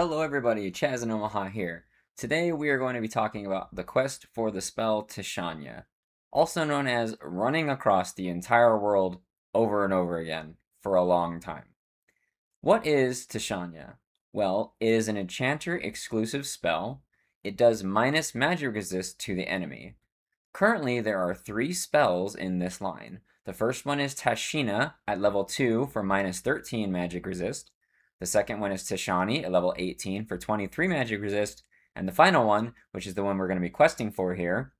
Hello everybody, Chaz in Omaha here. Today we are going to be talking about the quest for the spell Tashania, also known as running across the entire world over and over again for a long time. What is Tashania? Well, it is an Enchanter exclusive spell. It does minus magic resist to the enemy. Currently there are 3 spells in this line. The first one is Tashina at level 2 for minus 13 magic resist. The second one is Tashani at level 18 for 23 magic resist. And the final one, which is the one we're going to be questing for here,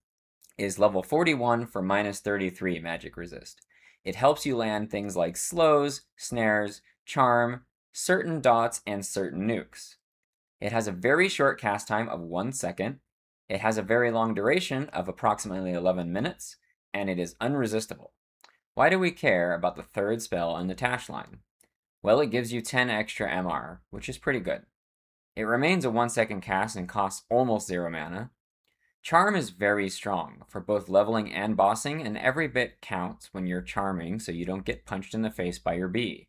is level 41 for minus 33 magic resist. It helps you land things like slows, snares, charm, certain dots, and certain nukes. It has a very short cast time of 1 second. It has a very long duration of approximately 11 minutes, and it is unresistible. Why do we care about the third spell in the Tash line? Well, it gives you 10 extra MR, which is pretty good. It remains a 1 second cast and costs almost 0 mana. Charm is very strong for both leveling and bossing, and every bit counts when you're charming so you don't get punched in the face by your bee.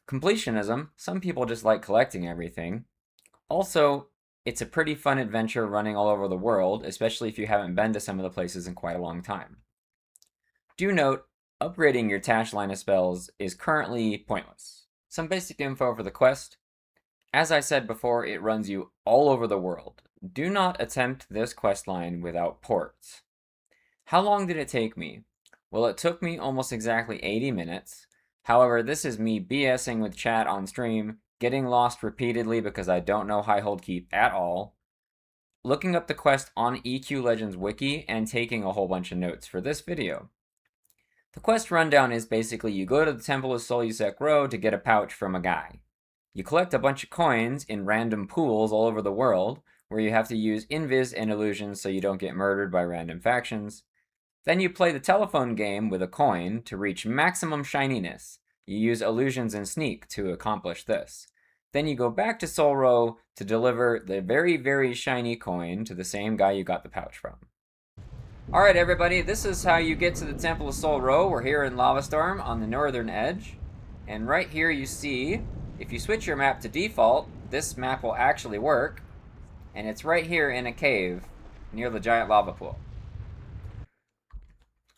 Completionism, some people just like collecting everything. Also, it's a pretty fun adventure running all over the world, especially if you haven't been to some of the places in quite a long time. Do note, upgrading your Tash line of spells is currently pointless. Some basic info for the quest. As I said before, it runs you all over the world. Do not attempt this quest line without ports. How long did it take me? Well, it took me almost exactly 80 minutes. However, this is me BSing with chat on stream, getting lost repeatedly because I don't know High Hold Keep at all, looking up the quest on EQ Legends wiki, and taking a whole bunch of notes for this video. The quest rundown is basically you go to the Temple of Solusek Row to get a pouch from a guy. You collect a bunch of coins in random pools all over the world, where you have to use invis and illusions so you don't get murdered by random factions. Then you play the telephone game with a coin to reach maximum shininess. You use illusions and sneak to accomplish this. Then you go back to Soul Row to deliver the very, very shiny coin to the same guy you got the pouch from. Alright everybody, this is how you get to the Temple of Soul Row. We're here in Lava Storm on the northern edge. And right here you see, if you switch your map to default, this map will actually work. And it's right here in a cave near the giant lava pool.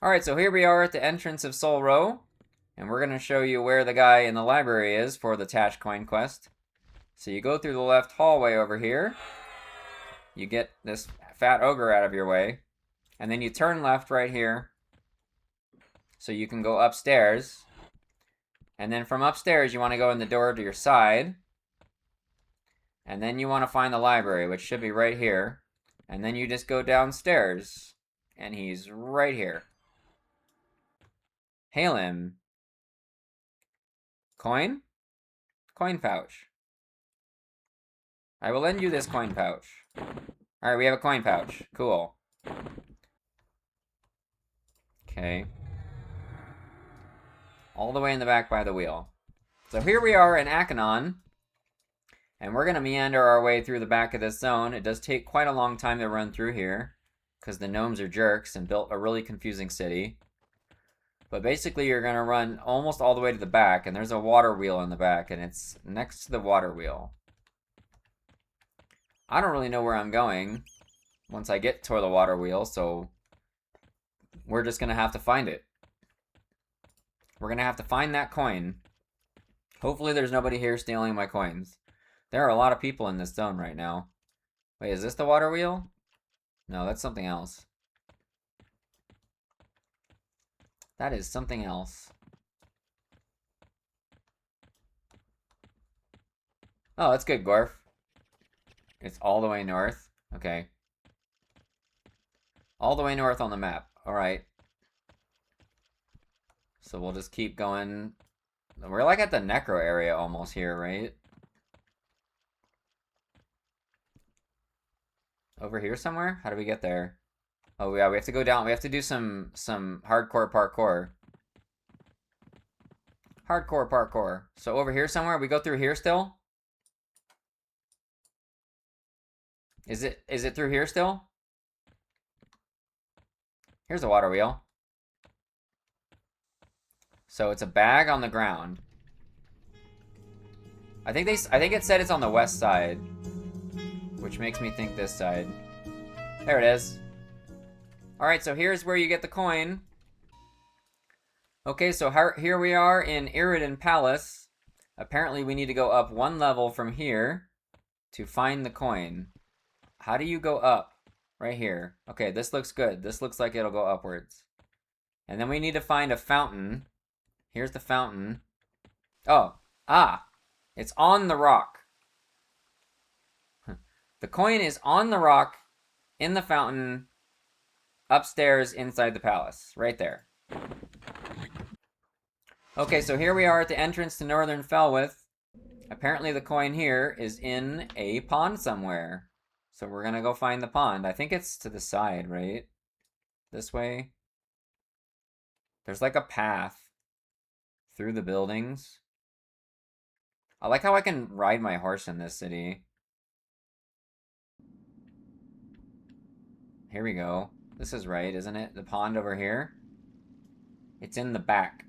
Alright, so here we are at the entrance of Soul Row. And we're going to show you where the guy in the library is for the Tash Coin quest. So you go through the left hallway over here. You get this fat ogre out of your way. And then you turn left right here. So you can go upstairs. And then from upstairs, you want to go in the door to your side. And then you want to find the library, which should be right here. And then you just go downstairs. And he's right here. Hail him. Coin? Coin pouch. I will lend you this coin pouch. Alright, we have a coin pouch. Cool. Okay. All the way in the back by the wheel. So here we are in Akanon. And we're going to meander our way through the back of this zone. It does take quite a long time to run through here, because the gnomes are jerks and built a really confusing city. But basically you're going to run almost all the way to the back, and there's a water wheel in the back, and it's next to the water wheel. I don't really know where I'm going once I get to the water wheel, so we're just going to have to find it. We're going to have to find that coin. Hopefully there's nobody here stealing my coins. There are a lot of people in this zone right now. Wait, is this the water wheel? No, that's something else. That is something else. Oh, that's good, Gorf. It's all the way north. Okay. All the way north on the map. Alright. So we'll just keep going. We're like at the Necro area almost here, right? Over here somewhere? How do we get there? Oh yeah, we have to go down. We have to do some hardcore parkour. Hardcore parkour. So over here somewhere? We go through here still? Is it through here still? Here's a water wheel. So it's a bag on the ground. I think it said it's on the west side, which makes me think this side. There it is. Alright, so here's where you get the coin. Okay, so here we are in Iridan Palace. Apparently we need to go up one level from here to find the coin. How do you go up? Right here. Okay, this looks good. This looks like it'll go upwards. And then we need to find a fountain. Here's the fountain. Oh, it's on the rock. The coin is on the rock, in the fountain, upstairs inside the palace. Right there. Okay, so here we are at the entrance to Northern Felwith. Apparently the coin here is in a pond somewhere. So we're gonna go find the pond. I think it's to the side, right? This way. There's like a path through the buildings. I like how I can ride my horse in this city. Here we go. This is right, isn't it? The pond over here. It's in the back.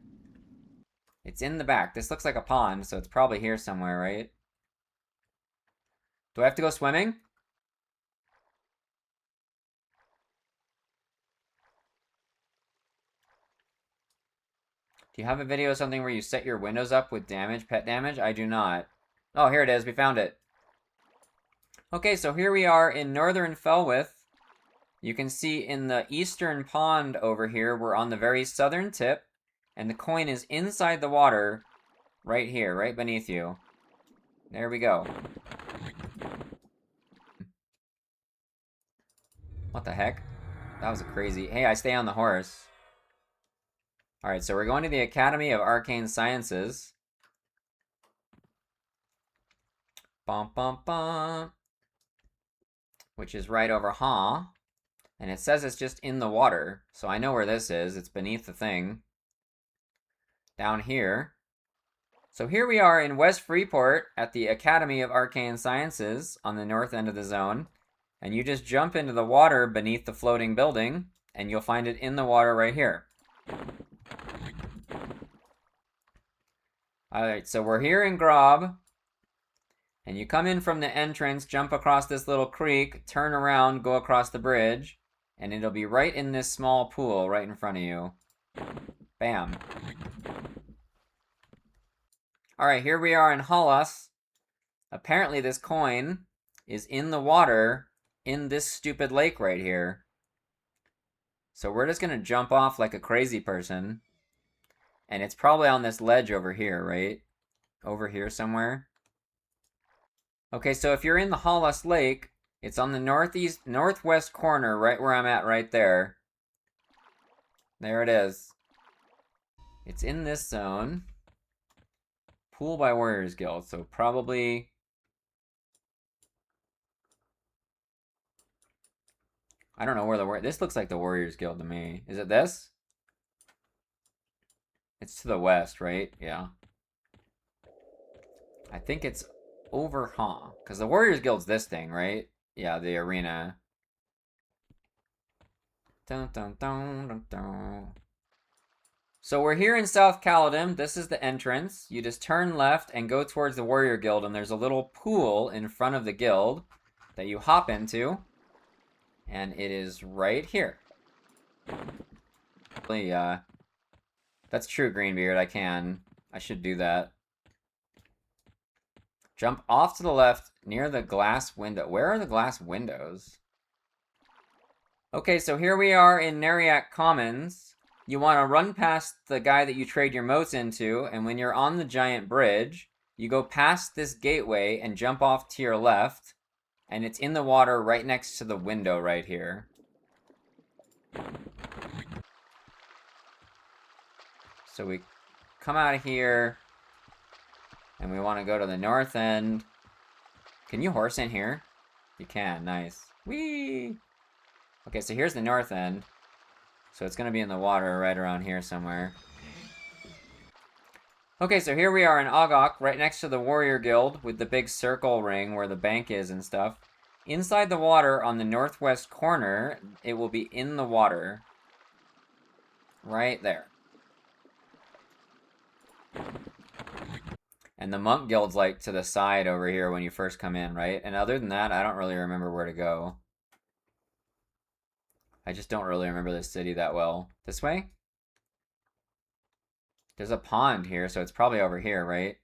It's in the back. This looks like a pond, so it's probably here somewhere, right? Do I have to go swimming? Do you have a video of something where you set your windows up with damage, pet damage? I do not. Oh, here it is. We found it. Okay, so here we are in Northern Felwith. You can see in the eastern pond over here, we're on the very southern tip, and the coin is inside the water right here, right beneath you. There we go. What the heck? That was a crazy... Hey, I stay on the horse. Alright, so we're going to the Academy of Arcane Sciences. Bum, bum, bum. Which is right over, And it says it's just in the water. So I know where this is. It's beneath the thing. Down here. So here we are in West Freeport at the Academy of Arcane Sciences on the north end of the zone. And you just jump into the water beneath the floating building, and you'll find it in the water right here. Alright, so we're here in Grob, and you come in from the entrance, jump across this little creek, turn around, go across the bridge, and it'll be right in this small pool right in front of you. Bam. Alright, here we are in Hollis. Apparently this coin is in the water in this stupid lake right here. So we're just gonna jump off like a crazy person. And it's probably on this ledge over here, right? Over here somewhere. Okay, so if you're in the Hollis Lake, it's on the northwest corner, right where I'm at right there. There it is. It's in this zone. Pool by Warriors Guild, so probably... I don't know where this looks like the Warriors Guild to me. Is it this? It's to the west, right? Yeah. I think it's over, because the Warriors Guild's this thing, right? Yeah, the arena. Dun, dun, dun, dun, dun. So we're here in South Caledon. This is the entrance. You just turn left and go towards the Warrior Guild, and there's a little pool in front of the guild that you hop into. And it is right here. That's true, Greenbeard. I should do that. Jump off to the left near the glass window. Where are the glass windows? Okay, so here we are in Nariak Commons. You want to run past the guy that you trade your motes into, and when you're on the giant bridge, you go past this gateway and jump off to your left, and it's in the water right next to the window right here. So we come out of here, and we want to go to the north end. Can you horse in here? You can, nice. Whee! Okay, so here's the north end. So it's going to be in the water right around here somewhere. Okay, so here we are in Ogok, right next to the Warrior Guild, with the big circle ring where the bank is and stuff. Inside the water, on the northwest corner, it will be in the water. Right there. And the monk guild's like to the side over here when you first come in, right? And other than that, I don't really remember where to go. I just don't really remember this city that well. This way? There's a pond here, so it's probably over here, right?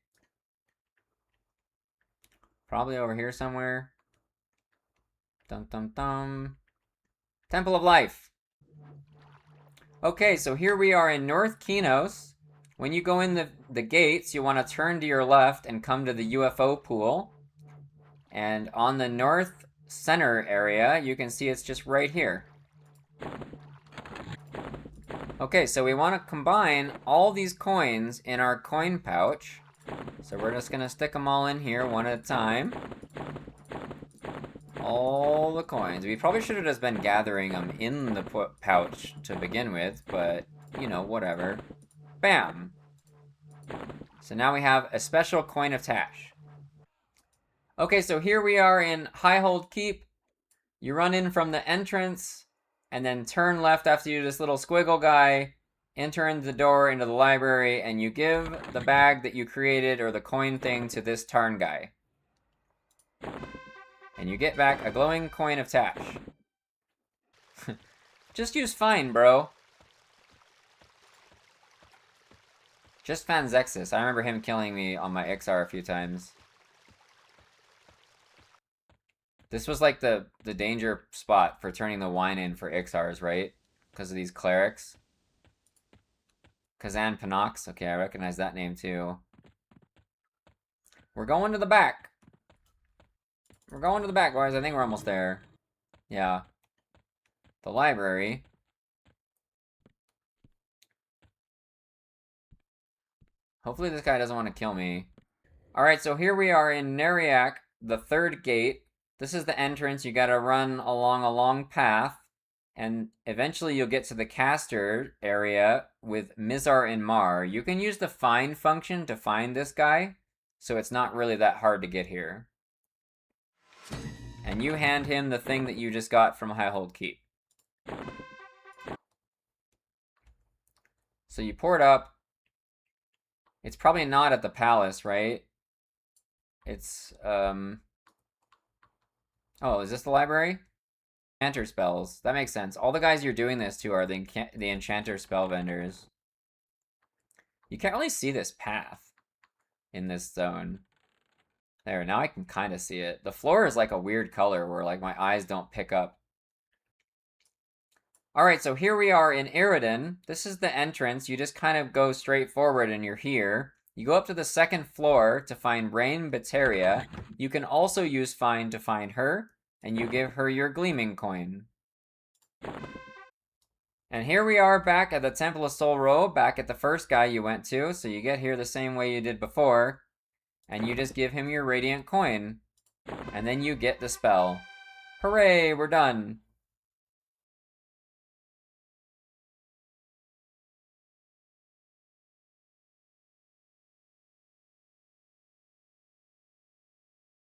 Probably over here somewhere. Dum dum dum. Temple of Life. Okay, so here we are in North Kinos. When you go in the gates, you want to turn to your left and come to the UFO pool. And on the north center area, you can see it's just right here. Okay, so we want to combine all these coins in our coin pouch. So we're just going to stick them all in here one at a time. All the coins. We probably should have just been gathering them in the pouch to begin with, but, you know, whatever. Bam! So now we have a special coin of Tash. Okay, so here we are in Highhold Keep. You run in from the entrance, and then turn left after you do this little squiggle guy, enter in the door into the library, and you give the bag that you created, or the coin thing, to this Tarn guy. And you get back a glowing coin of Tash. Just use fine, bro. Just Fanzexus. I remember him killing me on my XR a few times. This was like the danger spot for turning the wine in for XRs, right? Because of these clerics. Kazan Panox. Okay, I recognize that name too. We're going to the back. We're going to the back, guys. I think we're almost there. Yeah. The library. Hopefully this guy doesn't want to kill me. Alright, so here we are in Neriak, the third gate. This is the entrance. You gotta run along a long path. And eventually you'll get to the caster area with Mizar and Mar. You can use the find function to find this guy. So it's not really that hard to get here. And you hand him the thing that you just got from Highhold Keep. So you pour it up. It's probably not at the palace, right? It's, oh, is this the library? Enchanter spells. That makes sense. All the guys you're doing this to are the Enchanter spell vendors. You can't really see this path in this zone. There, now I can kind of see it. The floor is like a weird color where like my eyes don't pick up. Alright, so here we are in Eridan. This is the entrance. You just kind of go straight forward and you're here. You go up to the second floor to find Rain Bateria. You can also use Find to find her, and you give her your Gleaming Coin. And here we are back at the Temple of Sol Ro, back at the first guy you went to. So you get here the same way you did before, and you just give him your Radiant Coin. And then you get the spell. Hooray, we're done.